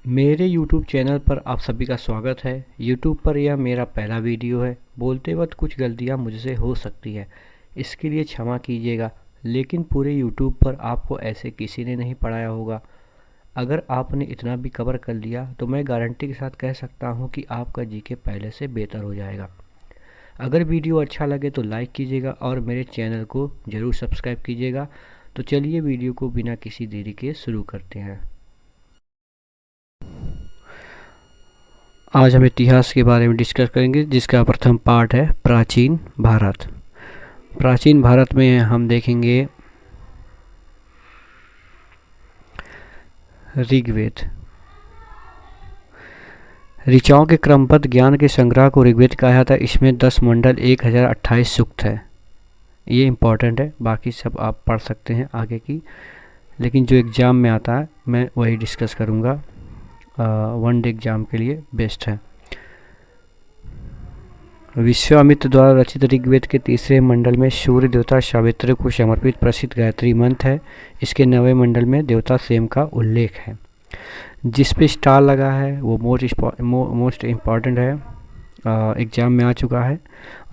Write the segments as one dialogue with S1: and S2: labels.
S1: मेरे YouTube channel पर आप सभी का स्वागत है। YouTube पर यह मेरा पहला वीडियो है। बोलते वक्त कुछ गलतियां मुझसे हो सकती है, इसके लिए क्षमा कीजिएगा। लेकिन पूरे YouTube पर आपको ऐसे किसी ने नहीं पढ़ाया होगा। अगर आपने इतना भी कवर कर लिया तो मैं गारंटी के साथ कह सकता हूं कि आपका जीके पहले से बेहतर हो जाएगा। अगर वीडियो अच्छा लगे तो लाइक कीजिएगा और मेरे चैनल को ज़रूर सब्सक्राइब कीजिएगा। तो चलिए वीडियो को बिना किसी देरी के शुरू करते हैं। आज हम इतिहास के बारे में डिस्कस करेंगे, जिसका प्रथम पार्ट है प्राचीन भारत। प्राचीन भारत में हम देखेंगे ऋग्वेद। ऋचाओं के क्रमबद्ध ज्ञान के संग्रह को ऋग्वेद कहा जाता है। इसमें 10 मंडल 1028 सूक्त है। ये इम्पॉर्टेंट है, बाकी सब आप पढ़ सकते हैं आगे की, लेकिन जो एग्ज़ाम में आता है मैं वही डिस्कस करूँगा। वन डे एग्जाम के लिए बेस्ट है। विश्वामित्र द्वारा रचित ऋग्वेद के तीसरे मंडल में सूर्य देवता सावित्री को समर्पित प्रसिद्ध गायत्री मंत्र है। इसके 9वें मंडल में देवता सेम का उल्लेख है। जिस पे स्टार लगा है वो मोस्ट इम्पॉर्टेंट है, एग्ज़ाम में आ चुका है।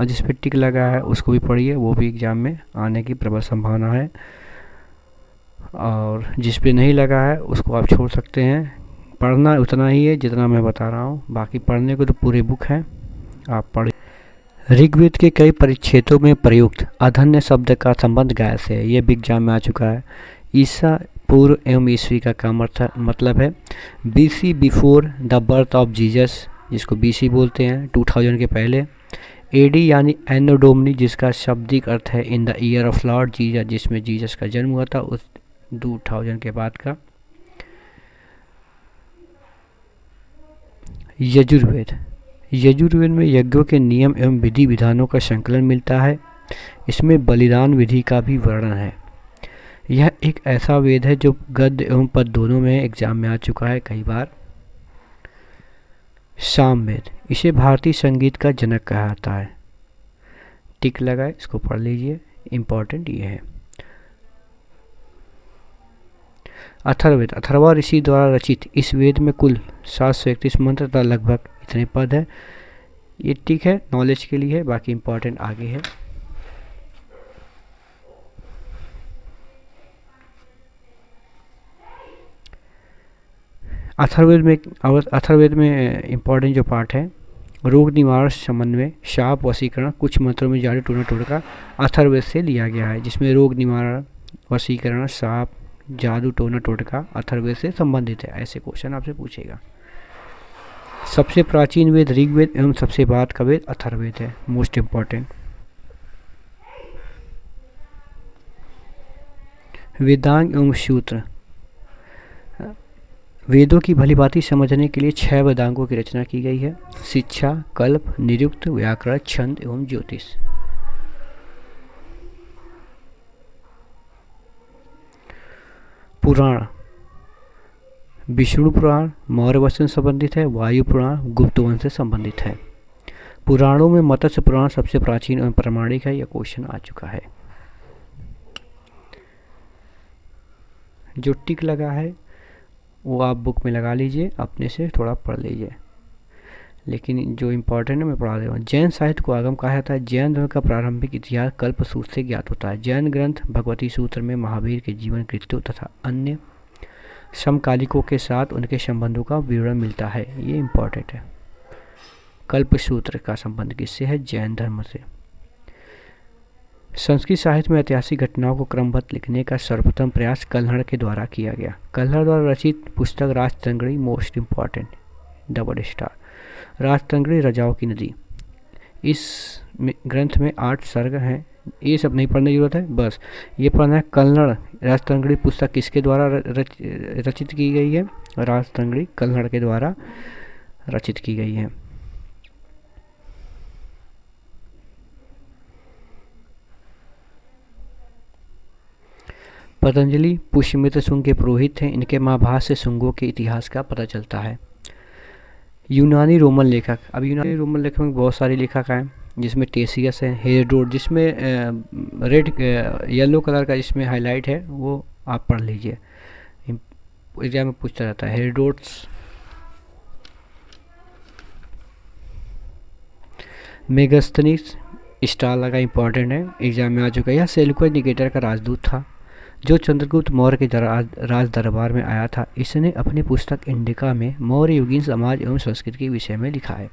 S1: और जिस पे टिक लगा है उसको भी पढ़िए, वो भी एग्ज़ाम में आने की प्रबल संभावना है। और जिस पे नहीं लगा है उसको आप छोड़ सकते हैं। पढ़ना उतना ही है जितना मैं बता रहा हूँ, बाकी पढ़ने को तो पूरे बुक हैं, आप पढ़िए। ऋग्वेद के कई परिच्छेदों में प्रयुक्त अधन्य शब्द का संबंध गाय से है। ये भी एग्जाम में आ चुका है। ईसा पूर्व एवं ईस्वी का मतलब है BC, before the birth of Jesus, जिसको बीसी बोलते हैं, 2000 के पहले। एडी यानी एनो डोमिनी, जिसका शाब्दिक अर्थ है in the year of Lord Jesus, जिसमें जीसस का जन्म हुआ था उस 2000 के बाद का। यजुर्वेद। यजुर्वेद में यज्ञों के नियम एवं विधि विधानों का संकलन मिलता है। इसमें बलिदान विधि का भी वर्णन है। यह एक ऐसा वेद है जो गद्य एवं पद दोनों में एग्जाम में आ चुका है कई बार। सामवेद, इसे भारतीय संगीत का जनक कहा जाता है। टिक लगाए, इसको पढ़ लीजिए, इम्पोर्टेंट ये है। अथर्ववेद, अथर्वा ऋषि द्वारा रचित इस वेद में कुल 731 मंत्र तथा लगभग इतने पद है। ये ठीक है, नॉलेज के लिए है, बाकी इम्पोर्टेंट आगे है। अथर्ववेद में इम्पोर्टेंट जो पार्ट है, रोग निवारण, समन्वय, शाप, वशीकरण, कुछ मंत्रों में जारी टूना टोटका अथर्ववेद से लिया गया है। जिसमें रोग निवारण, वशीकरण, शाप, जादू, टोना टोटका अथर्ववेद से संबंधित है। ऐसे क्वेश्चन आपसे पूछेगा। सबसे प्राचीन वेद ऋग्वेद एवं सबसे बाद का वेद अथर्ववेद है, मोस्ट इम्पॉर्टेंट। वेदांग एवं सूत्र। वेदों की भलीभांति समझने के लिए 6 वेदांगों की रचना की गई है। शिक्षा, कल्प, निरुक्त, व्याकरण, छंद एवं ज्योतिष। पुराण। विष्णु पुराण मौर्य वंश से संबंधित है। वायु पुराण गुप्त वंश से संबंधित है। पुराणों में मत्स्य पुराण सबसे प्राचीन एवं प्रामाणिक है। यह क्वेश्चन आ चुका है। जो टिक लगा है वो आप बुक में लगा लीजिए, अपने से थोड़ा पढ़ लीजिए, लेकिन जो इम्पोर्टेंट है मैं पढ़ा दे रहा हूँ। जैन साहित्य को आगम कहा जाता है। जैन धर्म का प्रारंभिक इतिहास कल्प सूत्र से ज्ञात होता है। जैन ग्रंथ भगवती सूत्र में महावीर के जीवन कृत्यों तथा अन्य समकालिकों के साथ उनके संबंधों का विवरण मिलता है। ये इम्पोर्टेंट है। कल्प सूत्र का संबंध किससे है? जैन धर्म से। संस्कृत साहित्य में ऐतिहासिक घटनाओं को क्रमबद्ध लिखने का सर्वप्रथम प्रयास कल्हड़ के द्वारा किया गया। कल्हड़ द्वारा रचित पुस्तक राजतंगड़ी, मोस्ट इम्पॉर्टेंट, डबल स्टार। राजतंगड़ी, रजाओं की नदी। इस ग्रंथ में 8 सर्ग हैं। ये सब नहीं पढ़ने की जरूरत है, बस ये पढ़ना है कल्हड़ राजतंगड़ी पुस्तक किसके द्वारा रचित की गई है? राजतंगड़ी कल्हड़ के द्वारा रचित की गई है। पतंजलि पुष्यमित्र शुंग के पुरोहित हैं। इनके महाभारत से शुंगों के इतिहास का पता चलता है। यूनानी रोमन लेखक। अब यूनानी रोमन लेखक में बहुत सारे लेखक हैं, जिसमें टेसियस है, हेरोडोट, जिसमें रेड येलो कलर का जिसमें हाईलाइट है वो आप पढ़ लीजिए, एग्जाम में पूछता रहता है। हेरोडोट्स मेगास्थनीज स्टार लगा, इंपॉर्टेंट है, एग्जाम में आ चुका है। यह सेल्यूकस निकेटर का राजदूत था जो चंद्रगुप्त मौर्य के राज दरबार में आया था। इसने अपनी पुस्तक इंडिका में मौर्य युगीन समाज एवं संस्कृति के विषय में लिखा है।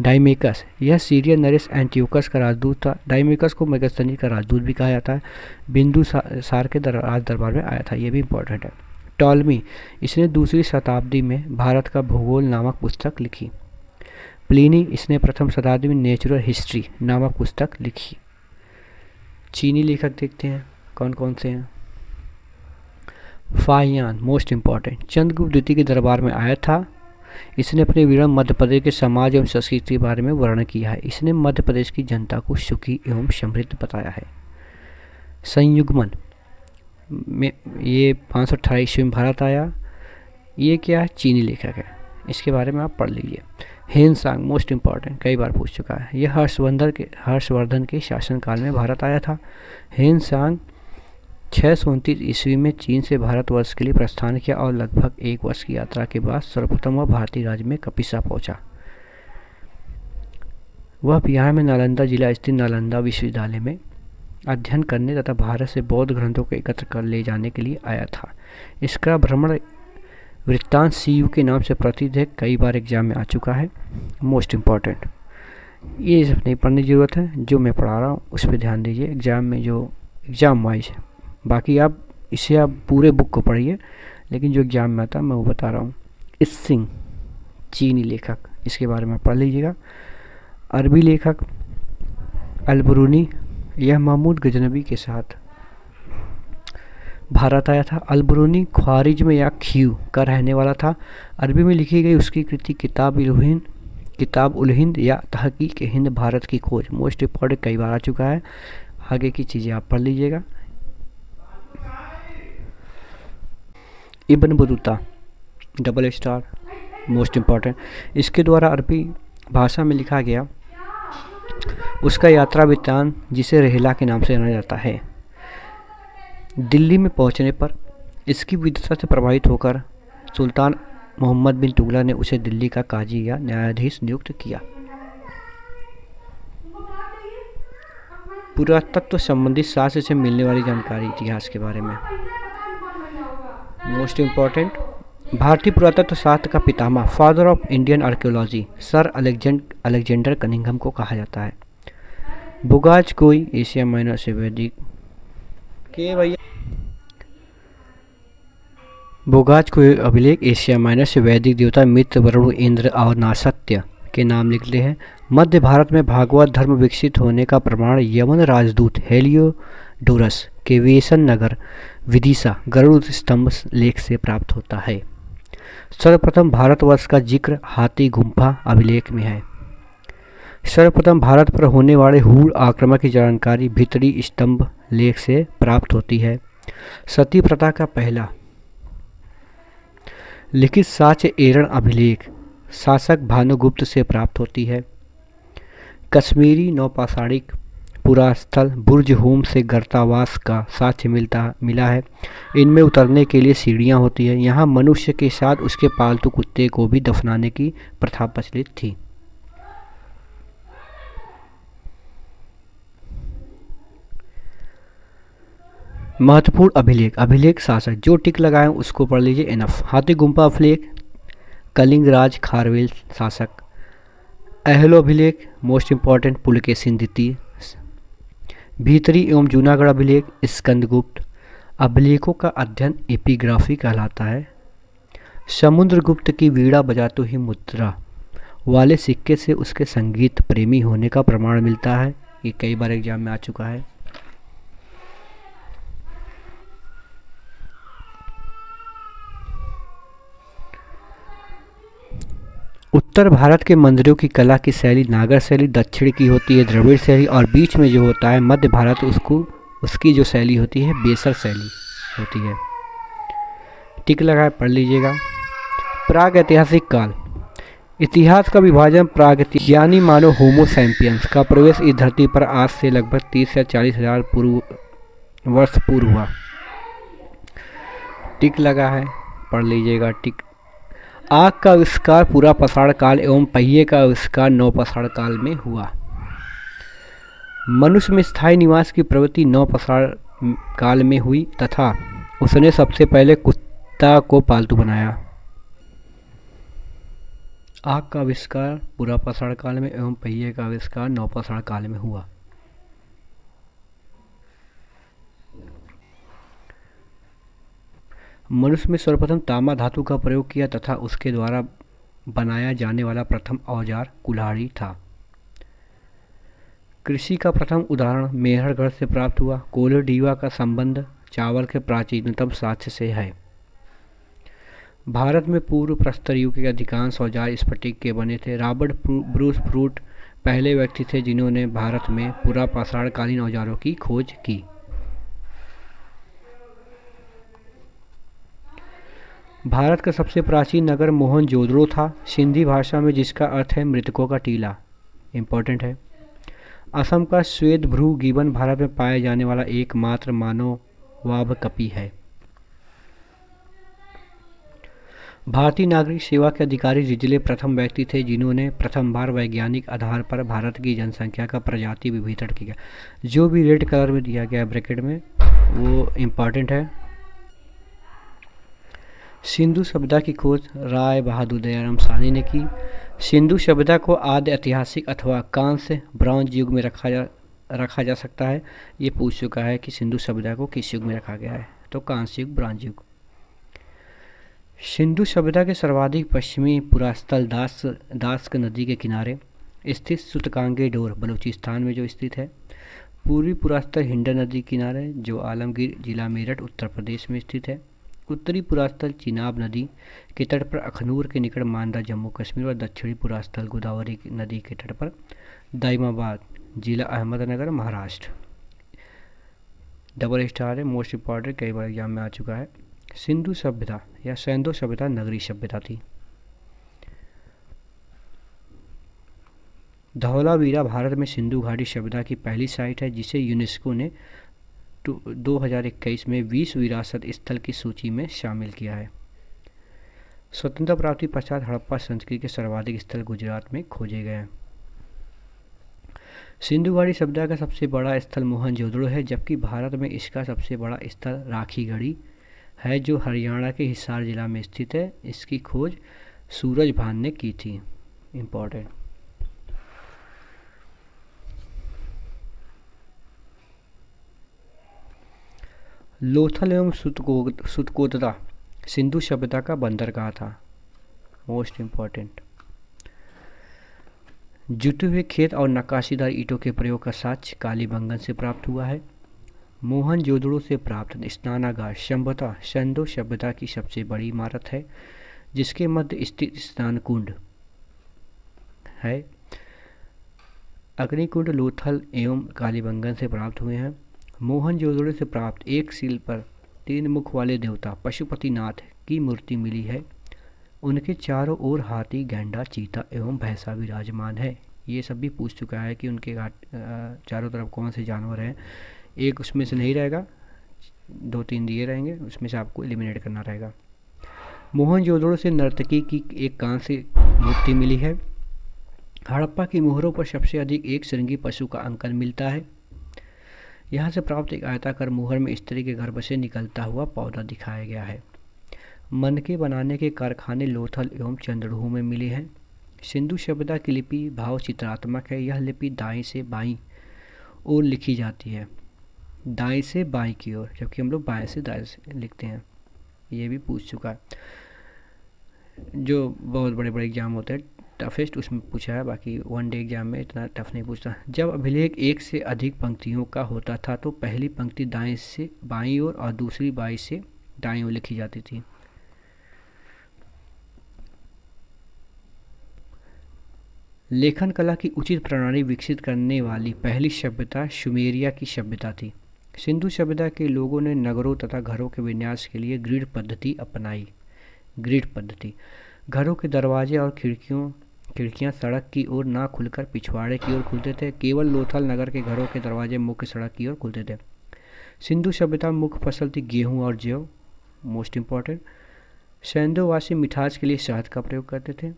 S1: डाइमेकस, यह सीरियन नरेश एंटियोकस का राजदूत था। डाइमेकस को मेगास्थनीज का राजदूत भी कहा जाता है। बिंदुसार के राज दरबार में आया था, यह भी इंपॉर्टेंट है। टॉलमी, इसने दूसरी शताब्दी में भारत का भूगोल नामक पुस्तक लिखी। प्लिनी, इसने प्रथम शताब्दी में नेचुरल हिस्ट्री नामक पुस्तक लिखी। चीनी लेखक देखते हैं कौन कौन से हैं। फाहियान, मोस्ट इंपॉर्टेंट, चंद्रगुप्त द्वितीय के दरबार में आया था। इसने अपने विवरण मध्य प्रदेश के समाज एवं संस्कृति के बारे में वर्णन किया है। इसने मध्य प्रदेश की जनता को सुखी एवं समृद्ध बताया है। संयुग्मन में ये 528 ईस्वी में भारत आया। ये क्या है, चीनी लेखक है, इसके बारे में आप पढ़ लीजिए। हेनसांग, मोस्ट इंपॉर्टेंट, कई बार पूछ चुका है। यह हर्षवर्धन के शासनकाल में भारत आया था। हेनसांग 629 ईस्वी में चीन से भारतवर्ष के लिए प्रस्थान किया और लगभग 1 वर्ष की यात्रा के बाद सर्वप्रथम वह भारतीय राज्य में कपिसा पहुंचा। वह बिहार में नालंदा जिला स्थित नालंदा विश्वविद्यालय में अध्ययन करने तथा भारत से बौद्ध ग्रंथों को एकत्र कर ले जाने के लिए आया था। इसका भ्रमण वृत्तांत सीयू के नाम से प्रसिद्ध है, कई बार एग्जाम में आ चुका है, मोस्ट इम्पॉर्टेंट। ये सब नहीं पढ़ने की ज़रूरत है, जो मैं पढ़ा रहा हूँ उस पर ध्यान दीजिए एग्ज़ाम में, जो एग्ज़ाम वाइज है। बाकी आप पूरे बुक को पढ़िए, लेकिन जो एग्ज़ाम में आता है मैं वो बता रहा हूँ। इसिंग, चीनी लेखक, इसके बारे में पढ़ लीजिएगा। अरबी लेखक अल-बिरूनी, यह महमूद गजनबी के साथ भारत आया था। अल-बिरूनी ख्वारिज्म या खीव का रहने वाला था। अरबी में लिखी गई उसकी कृति किताब उल हिंद या तहकीक हिंद भारत की खोज, मोस्ट इम्पॉर्टेंट, कई बार आ चुका है। आगे की चीज़ें आप पढ़ लीजिएगा। Ibn Battuta, double star, most important, इसके द्वारा अरबी भाषा में लिखा गया उसका यात्रा वृत्तांत, जिसे रेहला के नाम से जाना जाता है। दिल्ली में पहुंचने पर इसकी विद्वता से प्रभावित होकर सुल्तान मोहम्मद बिन तुगलक ने उसे दिल्ली का काजी या न्यायाधीश नियुक्त किया। पुरातत्व संबंधित शास्त्र से मिलने वाली जानकारी, इतिहास के बारे में, मोस्ट इम्पॉर्टेंट। भारतीय पुरातत्व शास्त्र का पितामह, father of Indian archaeology, sir Alexander Cunningham को कहा जाता है। बुगाज कोई एशिया माइनर से वैदिक के भैया बुगाज कोई अभिलेख एशिया माइनर से वैदिक देवता मित्र, वरुण, इंद्र और नासत्य के नाम निकले हैं। मध्य भारत में भागवत धर्म विकसित होने का प्रमाण यवन राजदूत हेलियोडोरस के वेसन नगर विदिशा गरुड़ स्तंभ लेख से प्राप्त होता है। सर्वप्रथम भारतवर्ष का जिक्र हाथी गुम्फा अभिलेख में है। सर्वप्रथम भारत पर होने वाले हूण आक्रमण की जानकारी भीतरी स्तंभ लेख से प्राप्त होती है। सती प्रथा का पहला लिखित साक्ष्य एरण अभिलेख शासक भानुगुप्त से प्राप्त होती है। कश्मीरी नौपाषाणिक पुरास्थल बुर्ज होम से गर्तावास का साक्ष्य मिला है। इनमें उतरने के लिए सीढ़ियाँ होती है। यहाँ मनुष्य के साथ उसके पालतू कुत्ते को भी दफनाने की प्रथा प्रचलित थी। महत्वपूर्ण अभिलेख शासक, जो टिक लगाएं उसको पढ़ लीजिए, इनफ। हाथी गुम्फा अभिलेख कलिंगराज खारवेल शासक। अहलो अभिलेख मोस्ट इम्पॉर्टेंट पुलकेशिन द्वितीय। भीतरी एवं जूनागढ़ अभिलेख स्कंदगुप्त। अभिलेखों का अध्ययन एपिग्राफी कहलाता है। समुद्रगुप्त की वीणा बजातो ही मुद्रा वाले सिक्के से उसके संगीत प्रेमी होने का प्रमाण मिलता है। ये कई बार एग्जाम में आ चुका है। उत्तर भारत के मंदिरों की कला की शैली नागर शैली, दक्षिण की होती है द्रविड़ शैली, और बीच में जो होता है मध्य भारत, उसकी जो शैली होती है बेसर शैली होती है। टिक लगाए पढ़ लीजिएगा। प्राग ऐतिहासिक काल, इतिहास का विभाजन प्रागैतिहासिक यानी मानो होमो सैपियंस का प्रवेश इस धरती पर आज से लगभग 30 या 40 हजार वर्ष पूर्व हुआ। टिक लगा है पढ़ लीजिएगा। टिक। आग का आविष्कार पूरा पाषाण काल एवं पहिए का आविष्कार नवपाषाण काल में हुआ। मनुष्य में स्थायी निवास की प्रवृत्ति नवपाषाण काल में हुई तथा उसने सबसे पहले कुत्ता को पालतू बनाया। आग का आविष्कार पुरापाषाण काल में एवं पहिए का आविष्कार नवपाषाण काल में हुआ। मनुष्य में सर्वप्रथम तांबा धातु का प्रयोग किया तथा उसके द्वारा बनाया जाने वाला प्रथम औजार कुल्हाड़ी था। कृषि का प्रथम उदाहरण मेहरगढ़ से प्राप्त हुआ। कोल्हू डीवा का संबंध चावल के प्राचीनतम साक्ष्य से है। भारत में पूर्व प्रस्तर युग के अधिकांश औजार स्फटिक के बने थे। रॉबर्ट ब्रूस फ्रूट पहले व्यक्ति थे जिन्होंने भारत में पुरापाषाणकालीन औजारों की खोज की। भारत का सबसे प्राचीन नगर मोहनजोदड़ो था, सिंधी भाषा में, जिसका अर्थ है मृतकों का टीला। इम्पोर्टेंट है। असम का श्वेत भ्रू गिबन भारत में पाए जाने वाला एकमात्र मानव वाभकपी है। भारतीय नागरिक सेवा के अधिकारी रिजले प्रथम व्यक्ति थे जिन्होंने प्रथम बार वैज्ञानिक आधार पर भारत की जनसंख्या का प्रजाति विभेदन किया। जो भी रेड कलर में दिया गया है ब्रैकेट में वो इम्पॉर्टेंट है। सिंधु सभ्यता की खोज राय बहादुर दयाराम साहनी ने की। सिंधु सभ्यता को आद्य ऐतिहासिक अथवा कांस्य ब्रॉन्ज युग में रखा जा सकता है। ये पूछ चुका है कि सिंधु सभ्यता को किस युग में रखा गया है, तो कांस्य युग, ब्रॉन्ज युग। सिंधु सभ्यता के सर्वाधिक पश्चिमी पुरास्थल दास्क नदी के किनारे स्थित सूतकांगे डोर बलूचिस्तान में जो स्थित है। पूर्वी पुरास्थल हिंडन नदी किनारे जो आलमगीर जिला मेरठ उत्तर प्रदेश में स्थित है। उत्तरी पुरास्थल चिनाब नदी के तट पर अखनूर के निकट मांडा जम्मू कश्मीर और दक्षिणी पुरास्थल गोदावरी नदी के तट पर दाइमाबाद जिला अहमदनगर महाराष्ट्र। डबल स्टार है, मोस्ट इंपॉर्टेंट, कई बार एग्जाम में आ चुका है। सिंधु सभ्यता या सैंधो सभ्यता नगरीय सभ्यता थी। धौलावीरा भारत में सिंधु घाटी सभ्यता की पहली साइट है जिसे यूनेस्को ने 2021 में विश्व विरासत स्थल की सूची में शामिल किया है। स्वतंत्रता प्राप्ति पश्चात हड़प्पा संस्कृति के सर्वाधिक स्थल गुजरात में खोजे गए हैं। सिंधु घाटी सभ्यता का सबसे बड़ा स्थल मोहनजोदड़ो है, जबकि भारत में इसका सबसे बड़ा स्थल राखीगढ़ी है जो हरियाणा के हिसार जिला में स्थित है। इसकी खोज सूरज भान ने की थी। इम्पोर्टेंट। लोथल एवं सुतकोतरा सिंधु सभ्यता का बंदरगाह था। Most important. जुटे हुए खेत और नक्काशीदार ईंटों के प्रयोग का साक्ष्य कालीबंगन से प्राप्त हुआ है। मोहनजोदड़ो से प्राप्त स्नानागार संभवतः सिंधु सभ्यता की सबसे बड़ी इमारत है जिसके मध्य स्थित स्नान कुंड है। अग्निकुंड लोथल एवं कालीबंगन से प्राप्त हुए हैं। मोहनजोदड़ो से प्राप्त एक सील पर 3 मुख वाले देवता पशुपतिनाथ की मूर्ति मिली है। उनके चारों ओर हाथी, गैंडा, चीता एवं भैंसा विराजमान है। ये सब भी पूछ चुका है कि उनके चारों तरफ कौन से जानवर हैं। एक उसमें से नहीं रहेगा, 2-3 दिए रहेंगे, उसमें से आपको एलिमिनेट करना रहेगा। मोहनजोदड़ो से नर्तकी की एक कांस्य मूर्ति मिली है। हड़प्पा की मोहरों पर सबसे अधिक एक श्रृंगी पशु का अंकन मिलता है। यहाँ से प्राप्त एक आयताकार मोहर में स्त्री के गर्भ से निकलता हुआ पौधा दिखाया गया है। मनके बनाने के कारखाने लोथल एवं चंद्रहू में मिले हैं। सिंधु सभ्यता की लिपि भाव चित्रात्मक है। यह लिपि दाएं से बाईं ओर लिखी जाती है, दाएं से बाईं की ओर, जबकि हम लोग बाएं से दाएं से लिखते हैं। ये भी पूछ चुका है, जो बहुत बड़े बड़े एग्जाम होते हैं टफेस्ट उसमें पूछा है, बाकी वन डे एग्जाम में इतना टफ नहीं पूछता। जब अभिलेख एक से अधिक पंक्तियों का होता था तो पहली पंक्ति दाएं से बाईं ओर और दूसरी बाईं से दाईं ओर लिखी जाती थी। लेखन कला की उचित प्रणाली विकसित करने वाली पहली सभ्यता सुमेरिया की सभ्यता थी। सिंधु सभ्यता के लोगों ने नगरों तथा घरों के विन्यास के लिए ग्रिड पद्धति अपनाई। ग्रिड पद्धति घरों के दरवाजे और खिड़कियां सड़क की ओर ना खुलकर पिछवाड़े की ओर खुलते थे। केवल लोथल नगर के घरों के दरवाजे मुख्य सड़क की ओर खुलते थे। सिंधु सभ्यता में मुख्य फसल थी गेहूं और जौ। Most important. सैंधोवासी मिठास के लिए शहद का प्रयोग करते थे।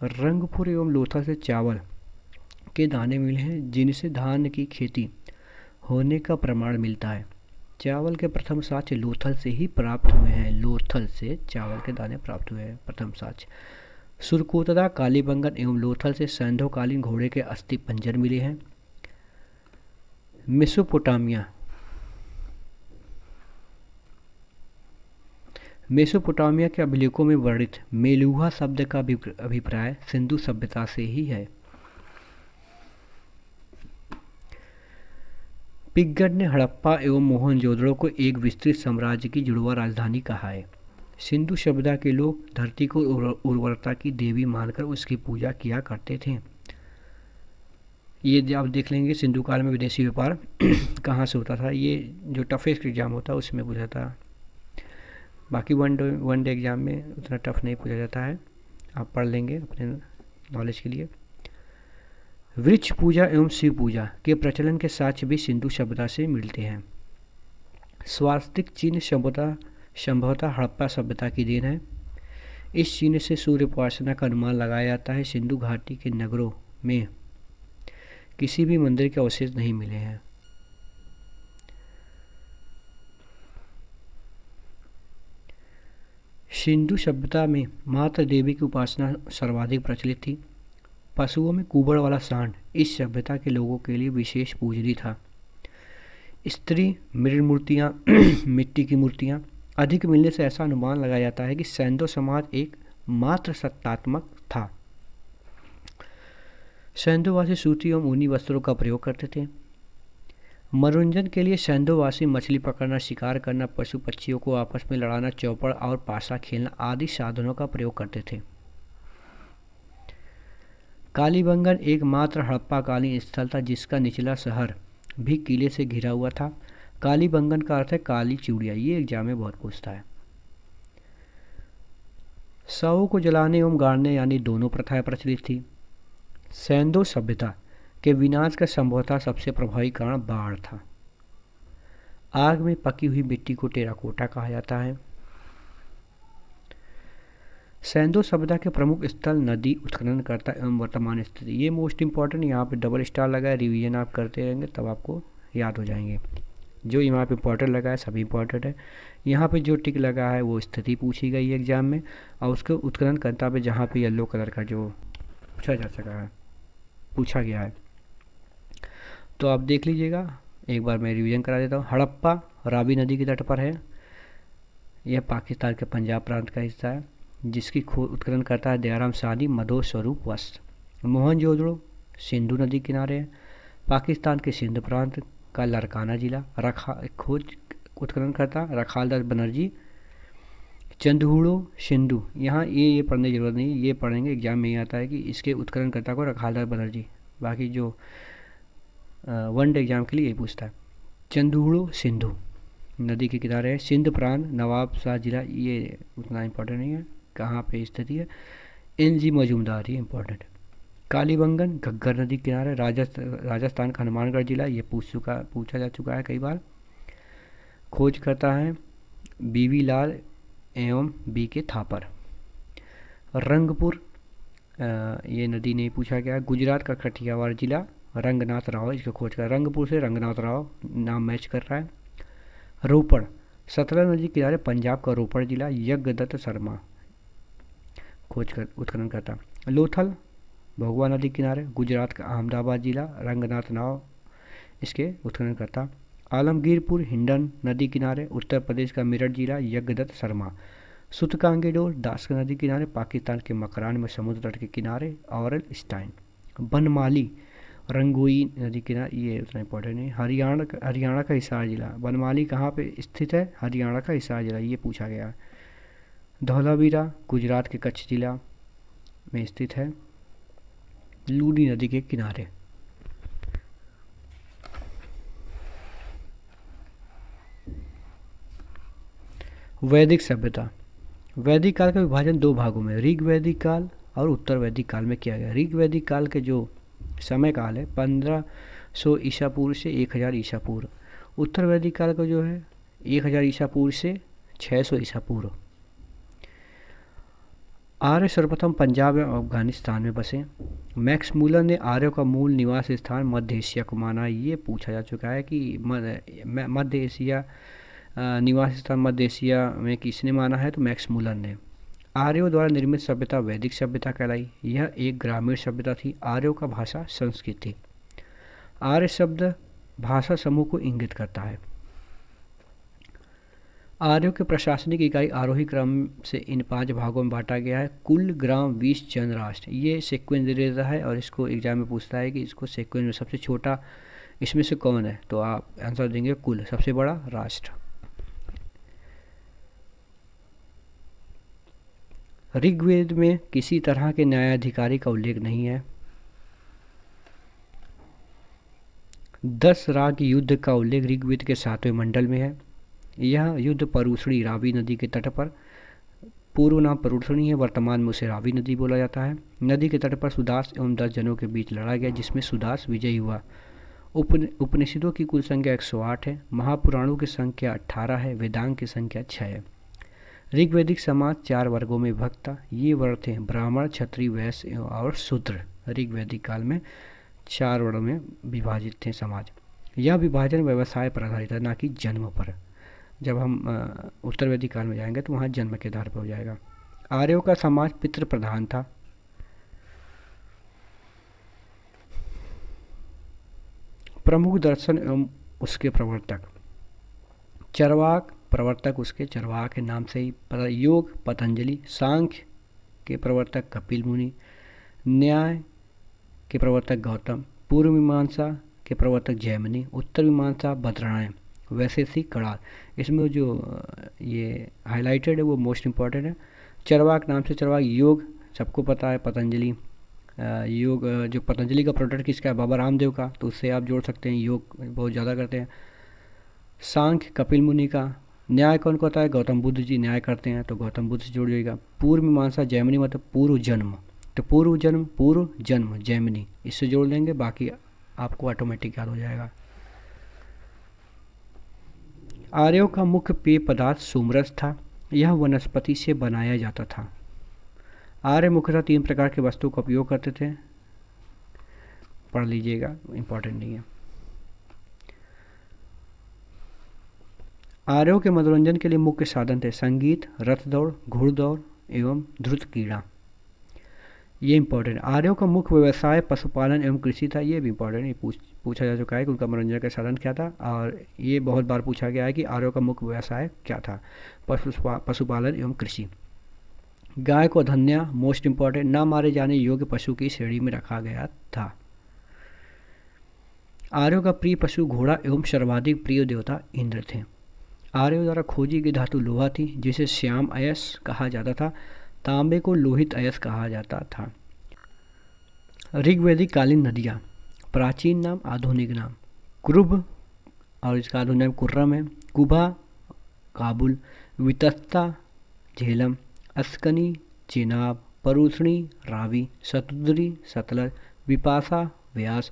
S1: रंगपुर एवं लोथल से चावल के दाने मिले हैं जिनसे धान की खेती होने का प्रमाण मिलता है। चावल के प्रथम साक्ष्य लोथल से ही प्राप्त हुए हैं। लोथल से चावल के दाने प्राप्त हुए हैं प्रथम साक्ष्य। सुरकोतरा, कालीबंगन एवं लोथल से सैंधवकालीन घोड़े के अस्थि पंजर मिले हैं। मेसोपोटामिया के अभिलेखों में वर्णित मेलुहा शब्द का अभिप्राय सिंधु सभ्यता से ही है। पिग्गट ने हड़प्पा एवं मोहनजोदड़ो को एक विस्तृत साम्राज्य की जुड़वा राजधानी कहा है। सिंधु सभ्यता के लोग धरती को उर्वरता की देवी मानकर उसकी पूजा किया करते थे। ये आप देख लेंगे सिंधु काल में विदेशी व्यापार कहाँ से होता था। ये जो टफेस्ट एग्जाम होता है उसमें पूछा था, बाकी वन डे एग्जाम में उतना टफ नहीं पूछा जाता है, आप पढ़ लेंगे अपने नॉलेज के लिए। वृक्ष पूजा एवं शिव पूजा के प्रचलन के साक्ष्य भी सिंधु सभ्यता से मिलते हैं। स्वास्तिक चिन्ह संभवतः हड़प्पा सभ्यता की देन है। इस चिन्ह से सूर्य उपासना का अनुमान लगाया जाता है। सिंधु घाटी के नगरों में किसी भी मंदिर के अवशेष नहीं मिले हैं। सिंधु सभ्यता में मातृ देवी की उपासना सर्वाधिक प्रचलित थी। पशुओं में कुबड़ वाला सांड इस सभ्यता के लोगों के लिए विशेष पूजनीय था। स्त्री मृण मूर्तियाँ मिट्टी की मूर्तियाँ अधिक मिलने से ऐसा अनुमान लगाया जाता है कि सैंधव समाज एक मात्र सत्तात्मक था। सैंधववासी सूती एवं ऊनी वस्त्रों का प्रयोग करते थे। मनोरंजन के लिए सैंधववासी मछली पकड़ना, शिकार करना, पशु पक्षियों को आपस में लड़ाना, चौपड़ और पासा खेलना आदि साधनों का प्रयोग करते थे। कालीबंगन एकमात्र हड़प्पाकालीन स्थल था जिसका निचला शहर भी किले से घिरा हुआ था। कालीबंगन का अर्थ है काली चूड़िया। ये एग्जाम में बहुत पूछता है। शवों को जलाने एवं गाड़ने यानी दोनों प्रथाएं प्रचलित थी। सैंधव सभ्यता के विनाश का संभवतः सबसे प्रभावी कारण बाढ़ था। आग में पकी हुई मिट्टी को टेराकोटा कहा जाता है। सैंधव सभ्यता के प्रमुख स्थल नदी, उत्खननकर्ता एवं वर्तमान स्थिति। ये मोस्ट इंपॉर्टेंट, यहाँ पे डबल स्टार लगा है, रिवीजन आप करते रहेंगे तब आपको याद हो जाएंगे। जो यहाँ पे इंपॉर्टेंट लगा है सभी इंपॉर्टेंट है। यहाँ पे जो टिक लगा है वो स्थिति पूछी गई है एग्जाम में, और उसके उत्खननकर्ता पे जहाँ पे येलो कलर का जो पूछा गया है तो आप देख लीजिएगा। एक बार मैं रिवीजन करा देता हूँ। हड़प्पा रावी नदी के तट पर है। यह पाकिस्तान के पंजाब प्रांत का हिस्सा है जिसकी खोज उत्खनन करता है दयाराम साहनी, मधो स्वरूप वस्त्र। मोहनजोदड़ो सिंधु नदी किनारे है। पाकिस्तान के सिंध प्रांत का लरकाना जिला। खोज उत्खनन करता रखालदास बनर्जी। चंदहुड़ो सिंधु, यहाँ ये पढ़ने की जरूरत नहीं, ये पढ़ेंगे एग्जाम में ही आता है कि इसके उत्खननकर्ता को रखालदास बनर्जी। बाकी जो वन डे एग्जाम के लिए ये पूछता है। चंदहुड़ो सिंधु नदी के किनारे है। सिंध प्रांत नवाब शाह जिला, ये उतना इम्पोर्टेंट नहीं है कहाँ पे स्थिति है। NG मजूमदार, ये इम्पोर्टेंट। कालीबंगन घग्गर नदी किनारे राजस्थान का हनुमानगढ़ जिला, ये पूछा जा चुका है कई बार। खोज करता है BV लाल एवं BK थापर। रंगपुर, ये नदी नहीं पूछा गया। गुजरात का कठियावाड़ जिला, रंगनाथ राव इसको खोज कर। रंगपुर से रंगनाथ राव नाम मैच कर रहा है। रोपड़ सतलज नदी किनारे पंजाब का रोपड़ जिला, यज्ञदत्त शर्मा खोज कर उत्खनन करता। लोथल भगवा नदी किनारे, गुजरात का अहमदाबाद जिला, रंगनाथ राव इसके उत्खनन करता। आलमगीरपुर हिंडन नदी किनारे, उत्तर प्रदेश का मेरठ जिला, यज्ञदत्त शर्मा। सुतकांगेडोर दास नदी किनारे, पाकिस्तान के मकरान में समुद्र तट के किनारे, ऑरल स्टाइन। बनमाली रंगोई नदी किनारे, ये उतना इम्पोर्टेंट नहीं। हरियाणा का हिसार जिला। बनमाली कहाँ पे स्थित है? हरियाणा का हिसार जिला, ये पूछा गया है। धौलावीरा गुजरात के कच्छ जिला में स्थित है, लूनी नदी के किनारे। वैदिक सभ्यता। वैदिक काल का विभाजन दो भागों में ऋग वैदिक काल और उत्तर वैदिक काल में किया गया। ऋग वैदिक काल के जो समय काल है 1500 ईसा पूर्व से 1000 ईसा पूर्व। उत्तर वैदिक काल का जो है 1000 ईसा पूर्व से 600 ईसा पूर्व। आर्य सर्वप्रथम पंजाब एवं अफगानिस्तान में बसे। मैक्स मूलर ने आर्यों का मूल निवास स्थान मध्य एशिया को माना। ये पूछा जा चुका है कि मध्य एशिया निवास स्थान मध्य एशिया में किसने माना है, तो मैक्स मूलर ने। आर्यों द्वारा निर्मित सभ्यता वैदिक सभ्यता कहलाई। यह एक ग्रामीण सभ्यता थी। आर्यों का भाषा संस्कृत थी। आर्य शब्द भाषा समूह को इंगित करता है। आर्यों की प्रशासनिक इकाई आरोही क्रम से इन 5 भागों में बांटा गया है। कुल, ग्राम, विष, जन, राष्ट्र। ये सीक्वेंस दे देता है और इसको एग्जाम में पूछता है कि इसको सीक्वेंस में सबसे छोटा इसमें से कौन है, तो आप आंसर देंगे कुल, सबसे बड़ा राष्ट्र। ऋग्वेद में किसी तरह के न्यायाधिकारी का उल्लेख नहीं है। 10 राग युद्ध का उल्लेख ऋग्वेद के 7वें मंडल में है। यह युद्ध परुषणी रावी नदी के तट पर, पूर्व नाम परुषणी है, वर्तमान में उसे रावी नदी बोला जाता है। नदी के तट पर सुदास एवं 10 जनों के बीच लड़ा गया, जिसमें सुदास विजयी हुआ। उपनिषदों की कुल संख्या 108 है। महापुराणों की संख्या 18 है। वेदांग की संख्या 6 है। ऋग्वैदिक समाज 4 वर्गों में विभक्त था। ये वर्ग थे ब्राह्मण, क्षत्रिय, वैश्य और शूद्र। ऋग्वैदिक काल में 4 वर्गों में विभाजित थे समाज। यह विभाजन व्यवसाय पर आधारित है, ना कि जन्म पर। जब हम उत्तर वैदिक काल में जाएंगे तो वहाँ जन्म के आधार पर हो जाएगा। आर्यों का समाज पितृ प्रधान था। प्रमुख दर्शन एवं उसके प्रवर्तक, चरवाक प्रवर्तक उसके चरवाक के नाम से ही। योग पतंजलि, सांख्य के प्रवर्तक कपिल मुनि, न्याय के प्रवर्तक गौतम, पूर्व मीमांसा के प्रवर्तक जैमिनी, उत्तर मीमांसा बद्रनारायण, वैशेषिक कणाद। इसमें जो ये हाईलाइटेड है वो मोस्ट इम्पॉर्टेंट है। चरवाक नाम से चरवाक, योग सबको पता है, पतंजलि योग जो पतंजलि का प्रोडक्ट किसका है, बाबा रामदेव का, तो उससे आप जोड़ सकते हैं, योग बहुत ज़्यादा करते हैं। सांख्य कपिल मुनि का। न्याय कौन को होता है, गौतम बुद्ध जी न्याय करते हैं, तो गौतम बुद्ध से जोड़ जाएगा। पूर्व मीमांसा जैमिनी मतलब पूर्व जन्म, तो पूर्व जन्म जैमिनी, इससे जोड़ लेंगे, बाकी आपको ऑटोमेटिक याद हो जाएगा। आर्यों का मुख्य पेय पदार्थ सोमरस था। यह वनस्पति से बनाया जाता था। आर्य मुख्यतः 3 प्रकार के वस्तुओं का उपयोग करते थे। पढ़ लीजिएगा, इंपॉर्टेंट नहीं है। आर्यों के मनोरंजन के लिए मुख्य साधन थे संगीत, रथ दौड़, घुड़दौड़ एवं ध्रुत क्रीड़ा। ये इंपॉर्टेंट। आर्यों का मुख्य व्यवसाय पशुपालन एवं कृषि था। ये भी इंपॉर्टेंट है, पूछा जा चुका है कि उनका मनोरंजन का साधन क्या था, और ये बहुत बार पूछा गया है कि आर्यों का मुख्य व्यवसाय क्या था, पशुपालन एवं कृषि। गाय को धन्या, मोस्ट इम्पॉर्टेंट, ना मारे जाने योग्य पशु की श्रेणी में रखा गया था। आर्यों का प्रिय पशु घोड़ा एवं सर्वाधिक प्रिय देवता इंद्र थे। आर्यों द्वारा खोजी गई धातु लोहा थी, जिसे श्याम अयस कहा जाता था। तांबे को लोहित अयस कहा जाता था। ऋग्वैदिक कालीन नदियाँ, प्राचीन नाम, आधुनिक नाम। कुरुब और इसका आधुनिक नाम कुर्रम है। कुबा काबुल, वितस्ता झेलम, अस्कनी चेनाब, परुषणी रावी, शतुद्री सतलज, विपाशा व्यास,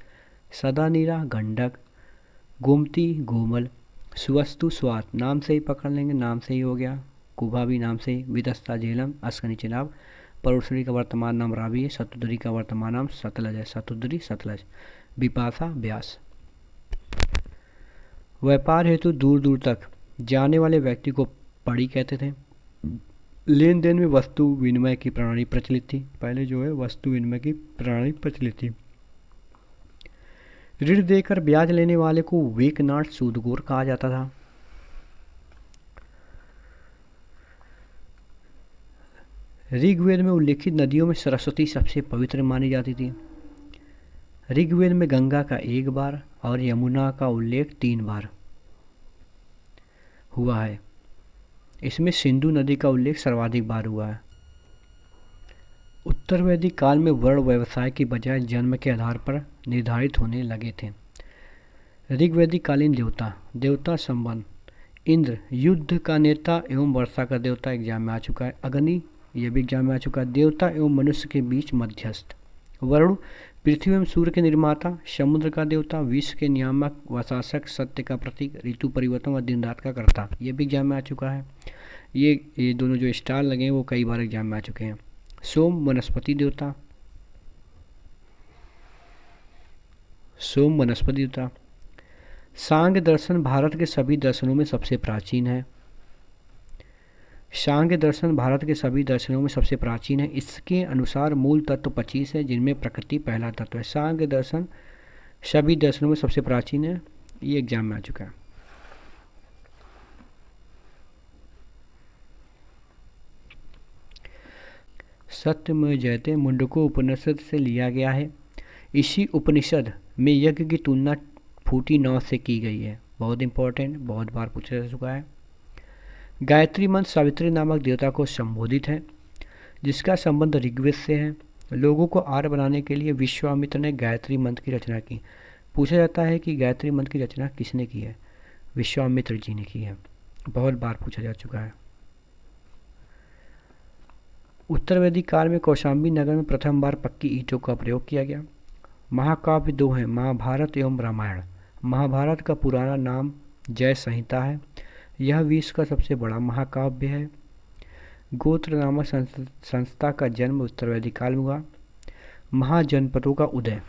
S1: सदानीरा गंडक, गोमती गोमल, सुवस्तु स्वात। नाम से ही पकड़ लेंगे, नाम से ही हो गया। कुबा भी नाम से ही, वितस्ता झेलम, अस्कनी चेनाब, परुषणी का वर्तमान नाम रावी है, शतुद्री का वर्तमान नाम सतलज है, शतुद्री सतलज, विपाशा व्यास। व्यापार हेतु दूर दूर तक जाने वाले व्यक्ति को पड़ी कहते थे। लेन देन में वस्तु विनिमय की प्रणाली प्रचलित थी। पहले जो है वस्तु विनिमय की प्रणाली प्रचलित थी। ऋण देकर ब्याज लेने वाले को वेकनाट सूदखोर कहा जाता था। ऋग्वेद में उल्लेखित नदियों में सरस्वती सबसे पवित्र मानी जाती थी। ऋग्वेद में गंगा का 1 बार और यमुना का उल्लेख 3 बार हुआ है। इसमें सिंधु नदी का उल्लेख सर्वाधिक बार हुआ है। उत्तर वैदिक काल में वर्ण व्यवसाय की बजाय जन्म के आधार पर निर्धारित होने लगे थे। ऋग्वैदिक कालीन देवता संबंध, इंद्र युद्ध का नेता एवं वर्षा का देवता, एग्जाम में आ चुका है। अग्नि, यह भी एग्जाम में आ चुका है। देवता एवं मनुष्य के बीच मध्यस्थ। वरुण पृथ्वी एवं सूर्य के निर्माता, समुद्र का देवता, विश्व के नियामक व शासक, सत्य का प्रतीक, ऋतु परिवर्तन व दिन रात का कर्ता। ये भी एग्जाम में आ चुका है। ये दोनों जो स्टार लगे हैं वो कई बार एग्जाम में आ चुके हैं। सोम वनस्पति देवता, सोम वनस्पति देवता। सांख्य दर्शन भारत के सभी दर्शनों में सबसे प्राचीन है। सांख्य दर्शन भारत के सभी दर्शनों में सबसे प्राचीन है। इसके अनुसार मूल तत्व 25 है, जिनमें प्रकृति पहला तत्व है। सांख्य दर्शन सभी दर्शनों में सबसे प्राचीन है, ये एग्जाम में आ चुका है। सत्यमेव जयते मुंडको उपनिषद से लिया गया है। इसी उपनिषद में यज्ञ की तुलना फूटी नाव से की गई है। बहुत इंपॉर्टेंट, बहुत बार पूछा जा चुका है। गायत्री मंत्र सावित्री नामक देवता को संबोधित है, जिसका संबंध ऋग्वेद से है। लोगों को आर्य बनाने के लिए विश्वामित्र ने गायत्री मंत्र की रचना की। पूछा जाता है कि गायत्री मंत्र की रचना किसने की है? विश्वामित्र जी ने की है। बहुत बार पूछा जा चुका है। उत्तर वैदिक काल में कौशाम्बी नगर में प्रथम बार पक्की ईंटों का प्रयोग किया गया। महाकाव्य दो हैं, महाभारत एवं रामायण। महाभारत का पुराना नाम जय संहिता है। यह विश्व का सबसे बड़ा महाकाव्य है। गोत्र नामक संस्था का जन्म उत्तर वैदिक काल में हुआ। महाजनपदों का उदय।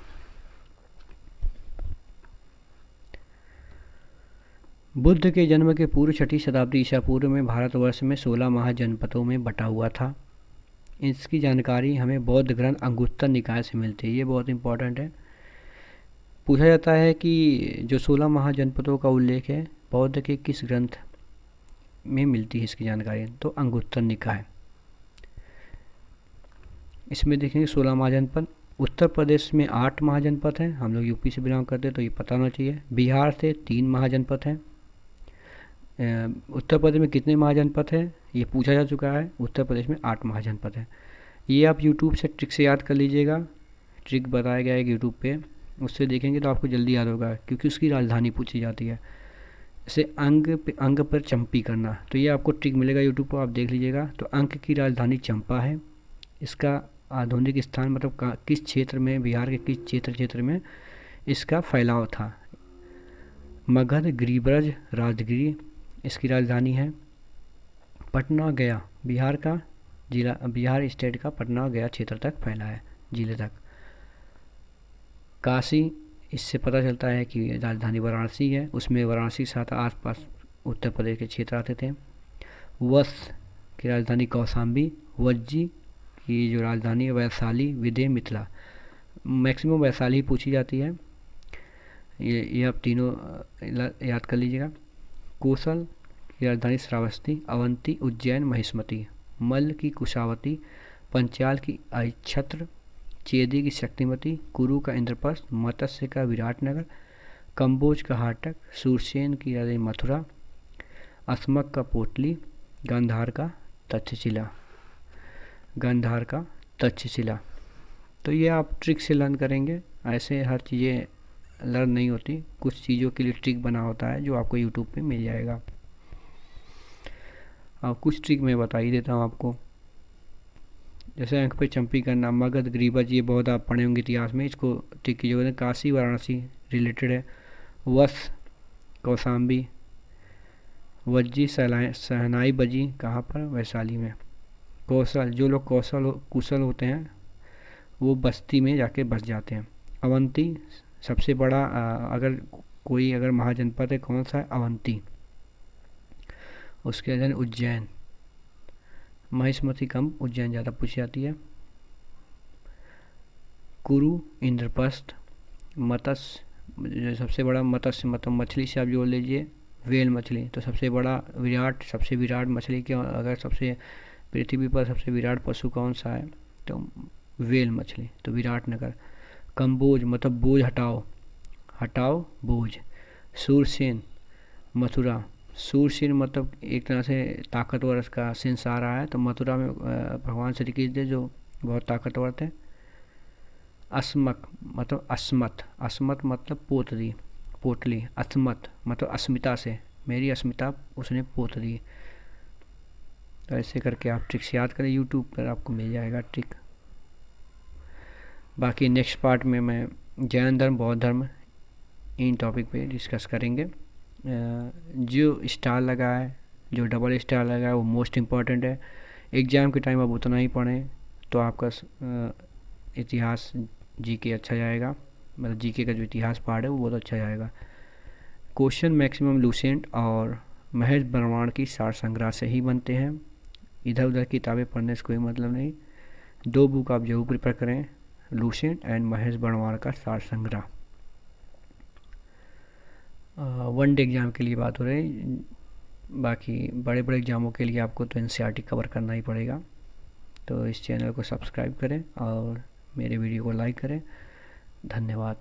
S1: बुद्ध के जन्म के पूर्व 6ठी शताब्दी ईसा पूर्व में भारतवर्ष में 16 महाजनपदों में बटा हुआ था। इसकी जानकारी हमें बौद्ध ग्रंथ अंगुत्तर निकाय से मिलती है। ये बहुत इंपॉर्टेंट है। पूछा जाता है कि जो 16 महाजनपदों का उल्लेख है बौद्ध के किस ग्रंथ में मिलती है इसकी जानकारी, तो अंगुत्तर निकाय। इसमें देखेंगे 16 महाजनपद। उत्तर प्रदेश में 8 महाजनपद हैं। हम लोग यूपी से बिलोंग करते हैं तो ये पता होना चाहिए। बिहार से 3 महाजनपद हैं। उत्तर प्रदेश में कितने महाजनपद हैं ये पूछा जा चुका है। उत्तर प्रदेश में 8 महाजनपद हैं। ये आप यूट्यूब से ट्रिक से याद कर लीजिएगा। ट्रिक बताया गया है यूट्यूब पे, उससे देखेंगे तो आपको जल्दी याद होगा, क्योंकि उसकी राजधानी पूछी जाती है। जैसे अंग पर चंपी करना, तो ये आपको ट्रिक मिलेगा यूट्यूब पर, आप देख लीजिएगा। तो अंक की राजधानी चंपा है। इसका आधुनिक स्थान मतलब किस क्षेत्र में, बिहार के किस क्षेत्र में इसका फैलाव था? मगध, गिरिब्रज, राजगिरी इसकी राजधानी है। पटना गया बिहार का जिला, बिहार स्टेट का पटना गया क्षेत्र तक फैला है, जिले तक। काशी, इससे पता चलता है कि राजधानी वाराणसी है। उसमें वाराणसी के साथ आसपास उत्तर प्रदेश के क्षेत्र आते थे। वश की राजधानी कौशाम्बी। वज्जी की जो राजधानी है वैशाली, विदय, मिथिला। मैक्सिमम वैशाली ही पूछी जाती है। ये आप तीनों याद कर लीजिएगा। कौशल की राजधानी श्रावस्ती। अवंती, उज्जैन, महिष्मती। मल्ल की कुशावती। पंचाल की अक्षत्र। चेदी की शक्तिमती। कुरु का इंद्रप्रस्थ। मत्स्य का विराटनगर। कंबोज का हाटक। सूरसेन की राजधानी मथुरा। अस्मक का पोटली। गांधार का तक्षशिला। गांधार का तक्षशिला। तो ये आप ट्रिक से लर्न करेंगे। ऐसे हर चीज़ें लर्न नहीं होती, कुछ चीज़ों के लिए ट्रिक बना होता है जो आपको यूट्यूब पे मिल जाएगा। अब कुछ ट्रिक मैं बता ही देता हूँ आपको। जैसे अंक पे चंपी करना, मगध, गिरिब्रज, ये बहुत आप पढ़े होंगे इतिहास में, इसको ट्रिक की जरूरत है। काशी वाराणसी रिलेटेड है। वश कौशाम्बी। वज्जी सहनाई बजी कहाँ पर? वैशाली में। कौशल, जो लोग कुशल होते हैं वो बस्ती में जाके बस जाते हैं। अवंती सबसे बड़ा अगर महाजनपद है कौन सा है? अवंती। उसके बाद उज्जैन। महिष्मती कम, उज्जैन ज़्यादा पूछी जाती है। कुरु, इंद्रप्रस्थ। मत्स्य, सबसे बड़ा मत्स्य मतलब मछली से आप जोड़ लीजिए, व्हेल मछली। तो सबसे विराट मछली क्या, अगर सबसे पृथ्वी पर सबसे विराट पशु कौन सा है तो व्हेल मछली, तो विराटनगर। कंबोज मतलब बोझ हटाओ बोझ। सूरसेन मथुरा। सूरसेन मतलब एक तरह से ताकतवर, इसका सेंस आ रहा है। तो मथुरा में भगवान श्री कृष्ण जो बहुत ताकतवर थे। अस्मक मतलब अस्मत मतलब पोटली। अस्मत मतलब अस्मिता से, मेरी अस्मिता उसने पोत दी। तो ऐसे करके आप ट्रिक्स याद करें, यूट्यूब पर आपको मिल जाएगा ट्रिक। बाकी नेक्स्ट पार्ट में मैं जैन धर्म, बौद्ध धर्म, इन टॉपिक पे डिस्कस करेंगे। जो स्टार लगा है, जो डबल स्टार लगा है वो मोस्ट इम्पॉर्टेंट है। एग्ज़ाम के टाइम आप उतना ही पढ़ें तो आपका इतिहास जीके अच्छा जाएगा, मतलब जीके का जो इतिहास पार्ट है वो बहुत अच्छा जाएगा। क्वेश्चन मैक्सिमम लूसेंट और महेश बर्माण की सार संग्रह से ही बनते हैं, इधर उधर किताबें पढ़ने से कोई मतलब नहीं। 2 बुक आप जरूर प्रिपेयर करें, लूसेंट एंड महेश बर्माण का सार संग्रह। वन डे एग्ज़ाम के लिए बात हो रही, बाकी बड़े बड़े एग्ज़ामों के लिए आपको तो एनसीईआरटी कवर करना ही पड़ेगा। तो इस चैनल को सब्सक्राइब करें और मेरे वीडियो को लाइक करें। धन्यवाद।